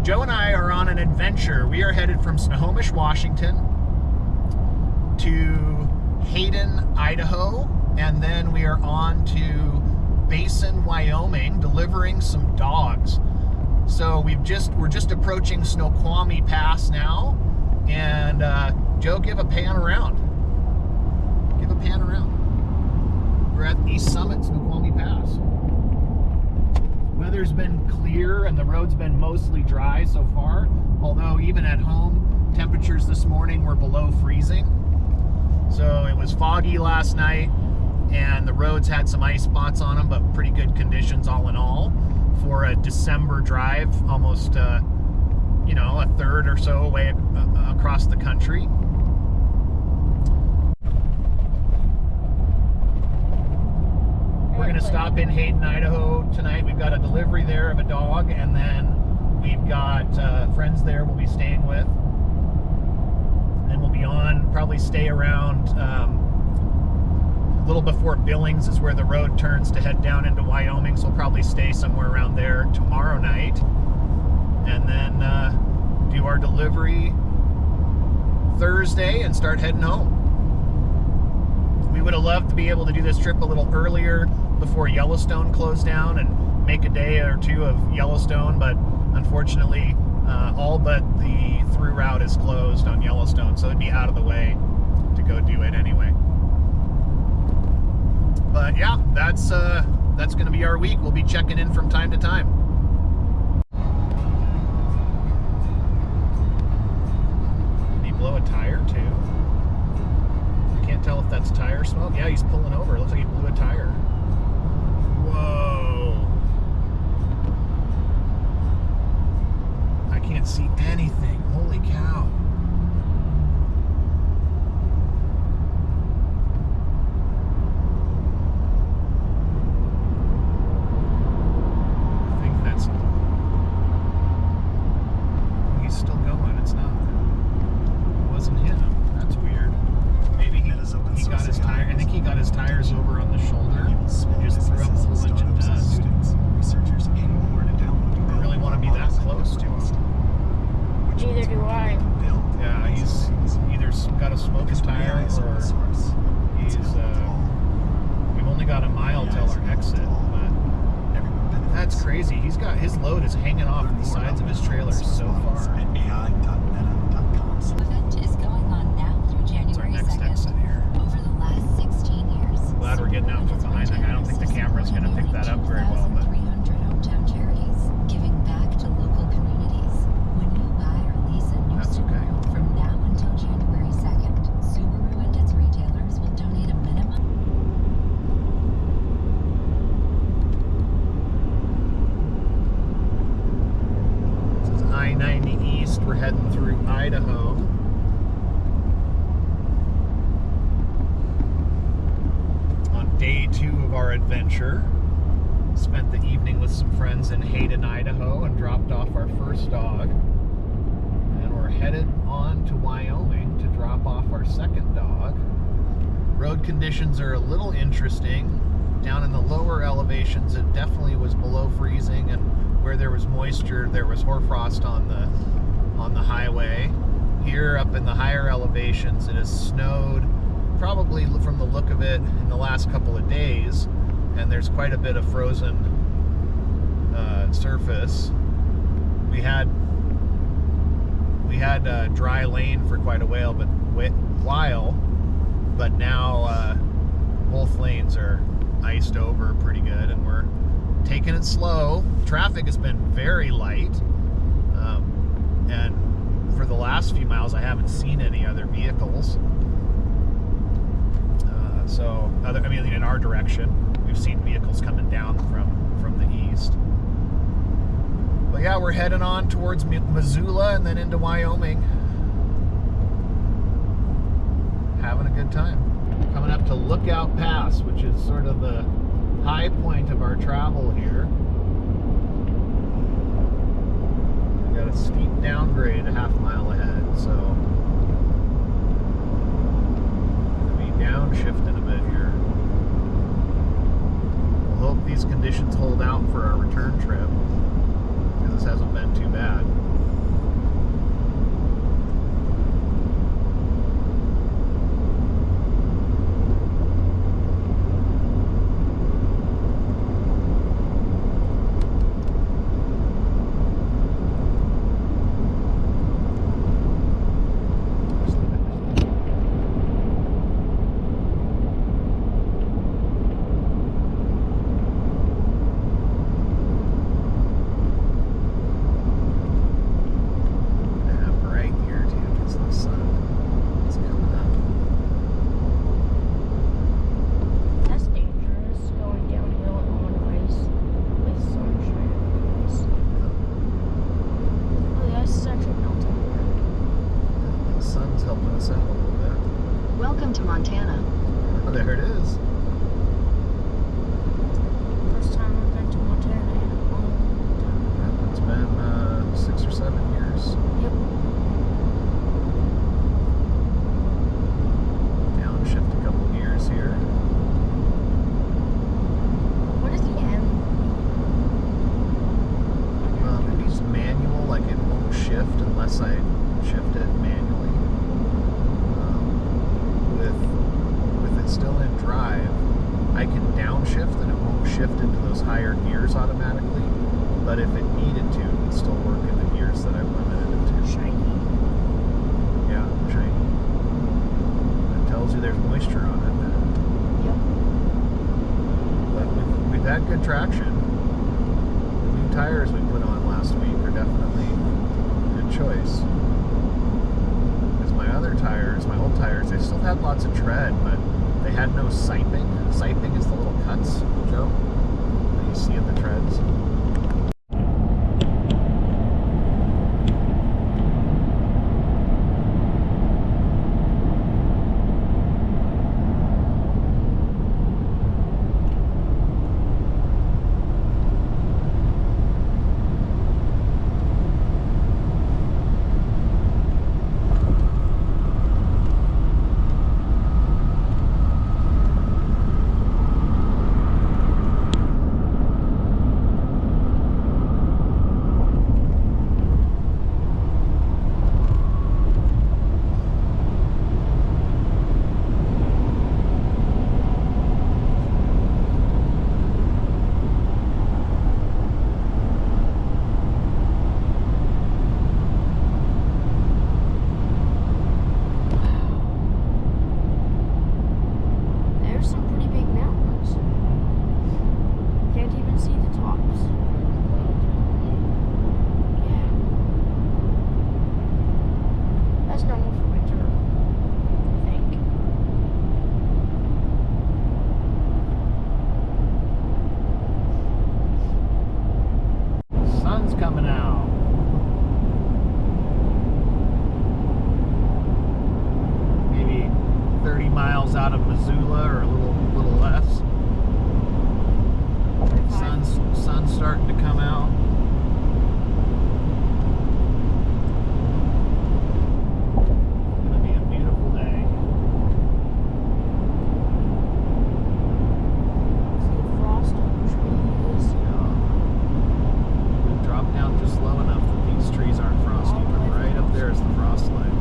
Joe and I are on an adventure. We are headed from Snoqualmie, Washington to Hayden, Idaho, and then we are on to Basin, Wyoming, delivering some dogs. So we're just approaching Snoqualmie Pass now, and Joe, give a pan around. Give a pan around. We're at East Summit, Snoqualmie Pass. Weather's been clear and the road's been mostly dry so far, although even at home, temperatures this morning were below freezing. So it was foggy last night and the roads had some ice spots on them, but pretty good conditions all in all for a December drive, almost you know, a third or so away across the country. We're going to stop in Hayden, Idaho tonight. We've got a delivery there of a dog, and then we've got friends there we'll be staying with. And we'll be on, probably stay around a little before Billings is where the road turns to head down into Wyoming, so we'll probably stay somewhere around there tomorrow night. And then do our delivery Thursday and start heading home. We would have loved to be able to do this trip a little earlier before Yellowstone closed down and make a day or two of Yellowstone, but unfortunately all but the through route is closed on Yellowstone, so it'd be out of the way to go do it anyway. But yeah, that's going to be our week. We'll be checking in from time to time. Did he blow a tire too? Can't tell if that's tire smoke. Yeah, he's pulling over. It looks like he blew a tire. Whoa. I can't see anything. Holy cow. I think that's... Oh, he's still going. It's not... It wasn't him. That's weird. Maybe he got his tire. I think he got his tires over on the shoulder and just threw up a whole bunch of dust. I don't really want to be that close to him. Neither do I. Yeah, he's either got to smoke his tire or he's. We've only got a mile till our exit, but that's crazy. He's got his load is hanging off the sides of his trailer so far. Event is going on now through January 2nd. Over the last 16 years. Glad we're getting out from behind that. I don't think the camera's going to pick that up very well, but 300 hometown charities giving back to local communities. When you buy or lease a new Subaru from now until January 2nd, Subaru and its retailers will donate a minimum. This is I-90 East. We're heading through Idaho. On day 2 of our adventure, spent the evening with some friends in Hayden, Idaho, and dropped off our first dog. And we're headed on to Wyoming to drop off our second dog. Road conditions are a little interesting. Down in the lower elevations, it definitely was below freezing, and where there was moisture, there was hoarfrost on the highway. Here up in the higher elevations, it has snowed, probably from the look of it, in the last couple of days, and there's quite a bit of frozen surface. We had a dry lane for quite a while, but now both lanes are iced over pretty good, and we're taking it slow. Traffic has been very light, and for the last few miles I haven't seen any other vehicles. I mean, in our direction, we've seen vehicles coming down from the east. But yeah, we're heading on towards Missoula and then into Wyoming. Having a good time. Coming up to Lookout Pass, which is sort of the high point of our travel here. We got a steep downgrade a half mile ahead, so we'll be downshifting a bit here. We'll hope these conditions hold out for our return trip, because this hasn't been too bad. into Montana. Oh, there it is. First time I've been to Montana in a long time. It's been 6 or 7 years. Yep. Downshift a couple gears here. What is the M? Maybe it's manual, like it won't shift unless I shift it manually. With it still in drive, I can downshift and it won't shift into those higher gears automatically. But if it needed to, it would still work in the gears that I've limited it to. Shiny. Yeah, shiny. It tells you there's moisture on it. Yep. But we've had good traction. The new tires we put on last week are definitely a good choice. Because my other tires, my old tires, they still had lots of tread, but they had no siping. Siping is the little cuts, Joe, that you see in the treads. There's some pretty big mountains. Can't even see the tops. Yeah. That's normal for winter, I think. Sun's coming out. Maybe 30 miles out of Missoula or a little less. Sun's starting to come out. Gonna be a beautiful day. See the frost on the trees. We've dropped down just low enough that these trees aren't frosty, but right up there is the frost line.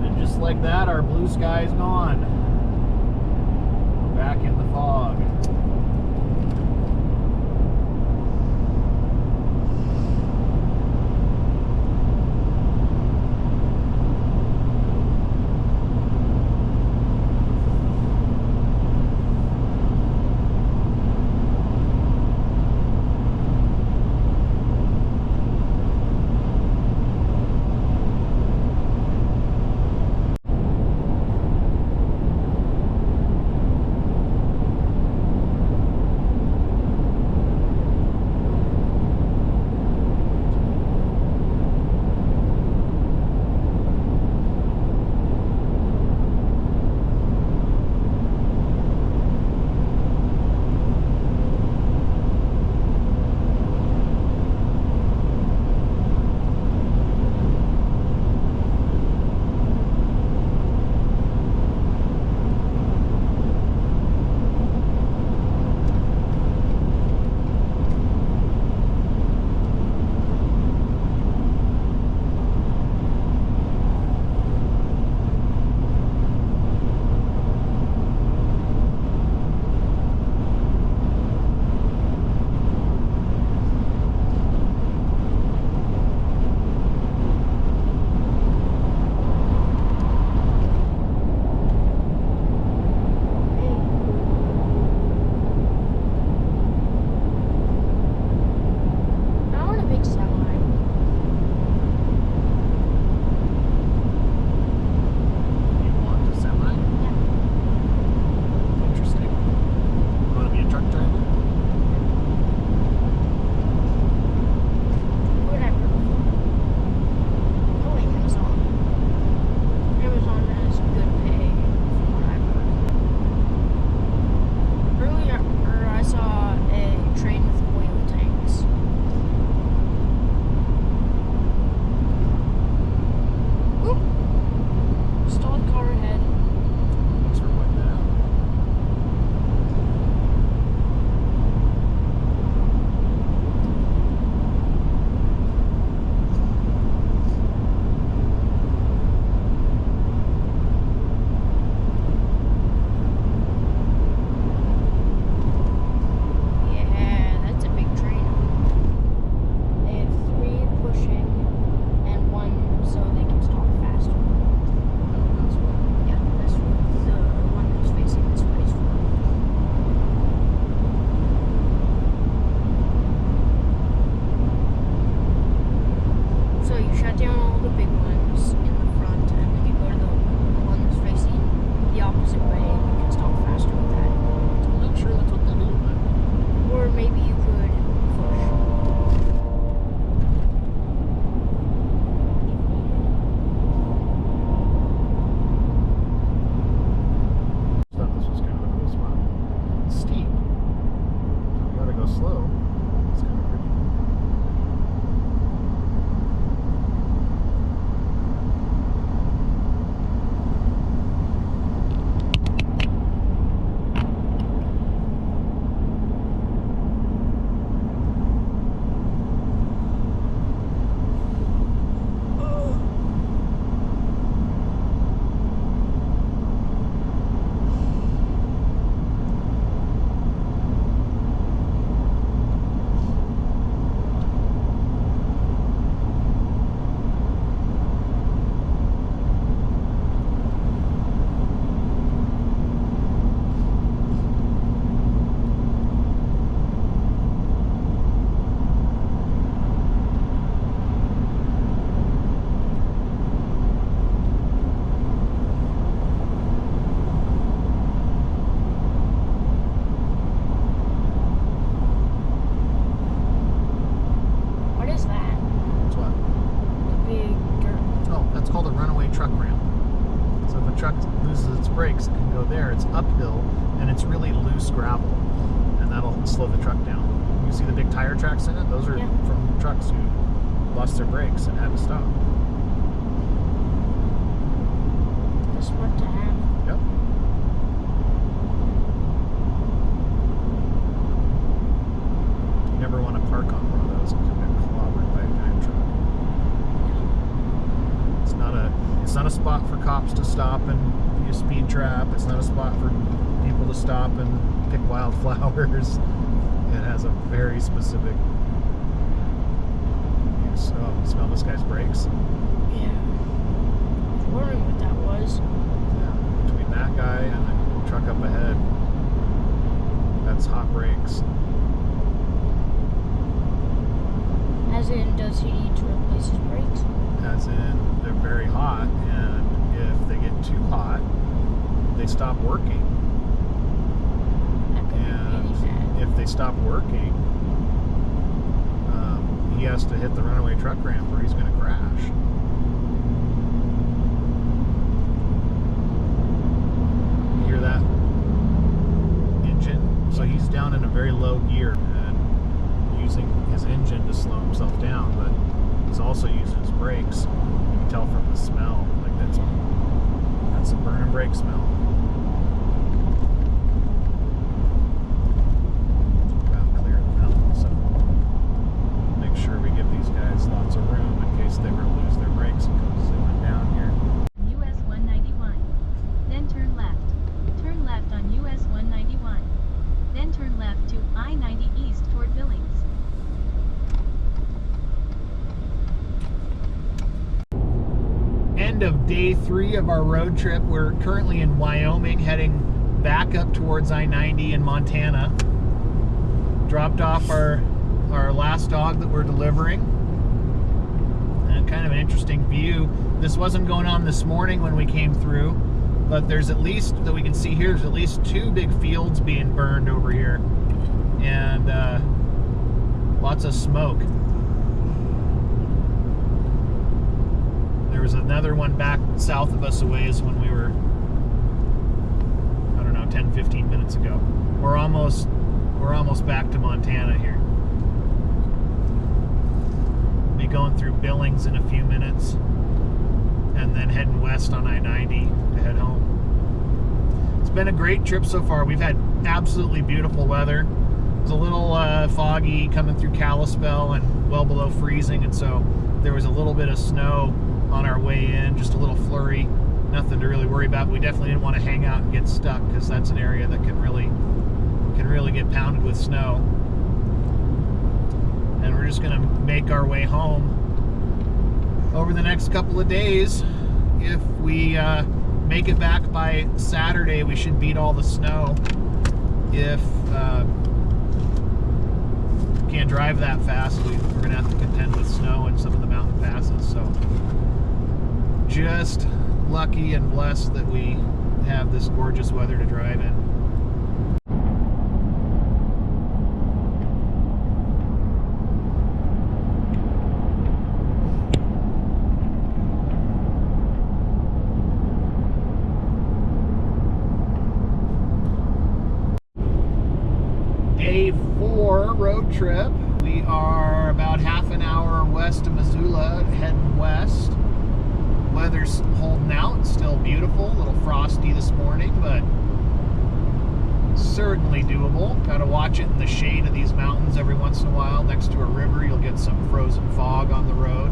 And just like that, our blue sky's gone. We're back in the fog. brakes, it can go there. It's uphill, and it's really loose gravel, and that'll slow the truck down. You see the big tire tracks in it? Those are from trucks who lost their brakes and had to stop. That's what to have. Yep. You never want to park on one of those because you'll get clobbered by a giant truck. It's not a spot for cops to stop and be a speed trap. It's not a spot for people to stop and pick wildflowers. It has a very specific use. Oh, you smell this guy's brakes? Yeah. I was wondering what that was. Yeah, between that guy and the truck up ahead, that's hot brakes. As in, does he need to replace his brakes? As in, they're very hot, and if they get too hot, they stop working. That could be really bad. If they stop working, he has to hit the runaway truck ramp or he's going to crash. You hear that engine? So he's down in a very low gear and using his engine to slow himself down, but he's also using his brakes. You can tell from the smell, like that's a burning brake smell. Clear the mountain, so make sure we give these guys lots of room in case they were to lose their brakes and come zooming down here. US 191. Then turn left. Turn left on US 191. Then turn left to I-90 east toward Billings. End of day 3 of our road trip. We're currently in Wyoming, heading back up towards I-90 in Montana. Dropped off our last dog that we're delivering. And kind of an interesting view. This wasn't going on this morning when we came through, but there's at least, that we can see here, there's at least 2 big fields being burned over here. And lots of smoke. There was another one back south of us a ways when we were, I don't know, 10-15 minutes ago. We're almost back to Montana here. Be going through Billings in a few minutes and then heading west on I-90 to head home. It's been a great trip so far. We've had absolutely beautiful weather. It was a little foggy coming through Kalispell and well below freezing, and so there was a little bit of snow on our way in, just a little flurry, nothing to really worry about. We definitely didn't want to hang out and get stuck because that's an area that can really get pounded with snow. And we're just going to make our way home over the next couple of days. If we make it back by Saturday, we should beat all the snow. If can't drive that fast, we're going to have to contend with snow in some of the mountain passes. So just lucky and blessed that we have this gorgeous weather to drive in. Day 4 road trip. We are about half an hour west of Missoula, heading west. Weather's holding out, it's still beautiful, a little frosty this morning, but certainly doable. Got to watch it in the shade of these mountains every once in a while. Next to a river, you'll get some frozen fog on the road.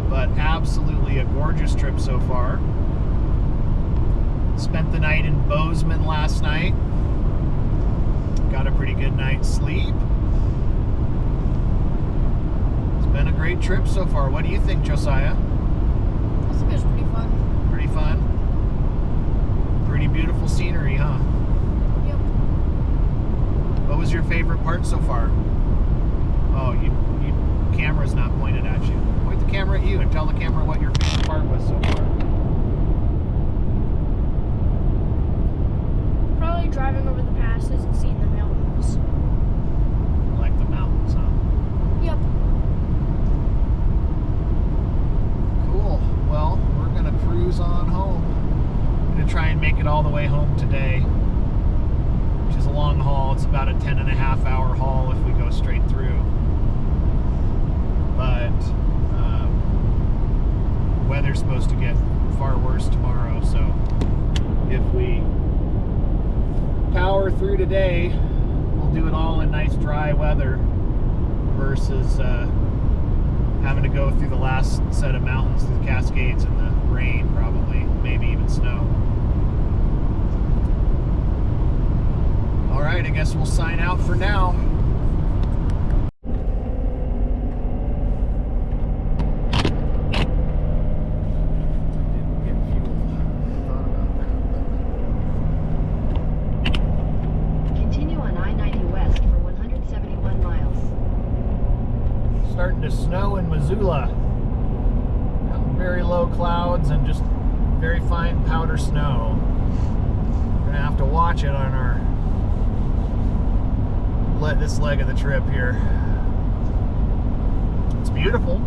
But absolutely a gorgeous trip so far. Spent the night in Bozeman last night. Got a pretty good night's sleep. It's been a great trip so far. What do you think, Josiah? I think it was pretty fun. Pretty fun? Pretty beautiful scenery, huh? Yep. What was your favorite part so far? Oh, camera's not pointed at you. Point the camera at you and tell the camera what your favorite part was so far. Probably driving over the passes and seeing the mountains. Like the mountains, huh? Yep. Cool. Well, we're gonna cruise on home. it all the way home today, which is a long haul. It's about a 10.5-hour haul if we go straight through. But weather's supposed to get far worse tomorrow, so if we power through today, we'll do it all in nice dry weather versus having to go through the last set of mountains, through the Cascades, in the rain, probably, maybe even snow. All right, I guess we'll sign out for now. Continue on I-90 West for 171 miles. Starting to snow in Missoula. Very low clouds and just very fine powder snow. We're gonna have to watch it on our this leg of the trip here. It's beautiful.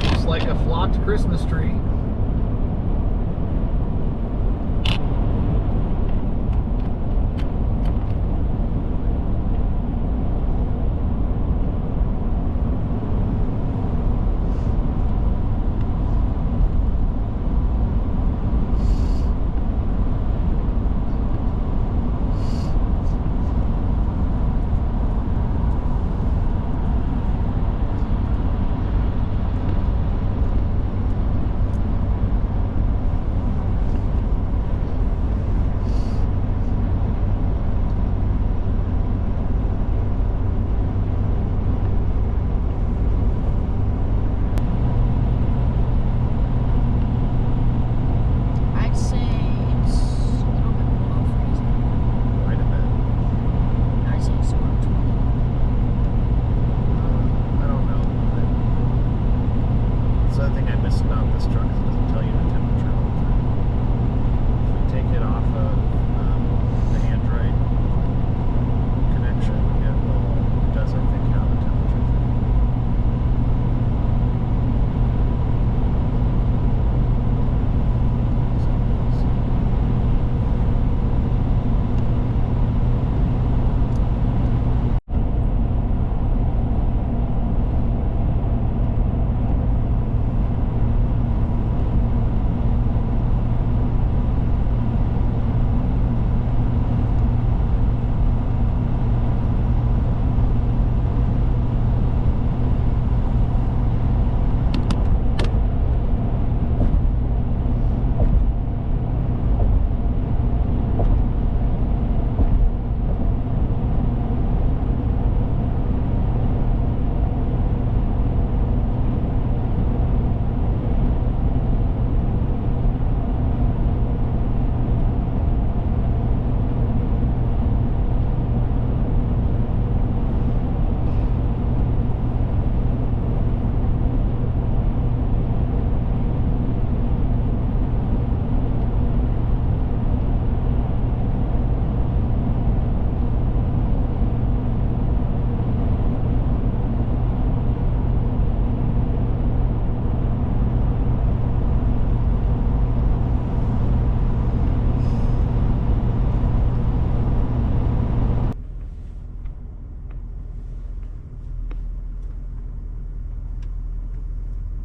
Looks like a flocked Christmas tree.